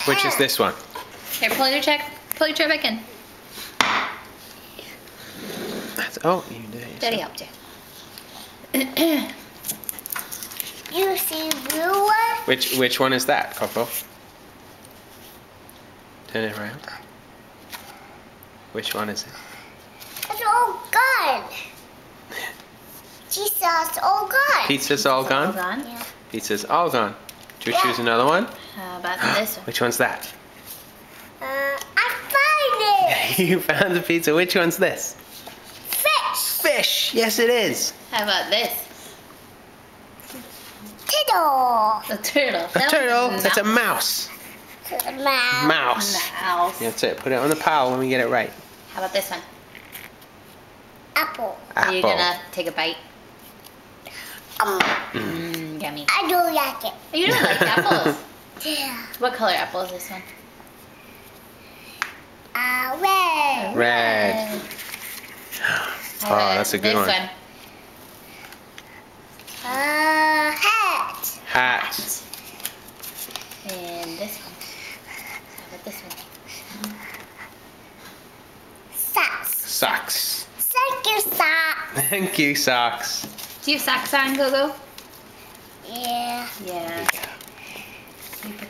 Which is this one? Here, pull your chair back in. Oh, you did it. Daddy helped you. You see blue one? Which one is that, Coco? Turn it around. Which one is it? It's all gone. Pizza's all gone. Pizza's all gone? Yeah. Pizza's all gone. Do you choose another one? How about this one? Which one's that? I find it. You found the pizza. Which one's this? Fish. Fish. Yes, it is. How about this? Turtle. The turtle. A turtle. That's a mouse. Mouse. Mouse. Mouse. That's it. Put it on the pile when we get it right. How about this one? Apple. Are you Apple. gonna take a bite? Yummy. I don't like it. Oh, you don't like apples. Yeah. What color apple is this one? Red. Red. How Oh, about that's a good this one. Hat. Hat. And this one. How about this one? Socks. Socks. Thank you, socks. Thank you, socks. Do you have socks on, Gogo? Yeah. Yeah. You put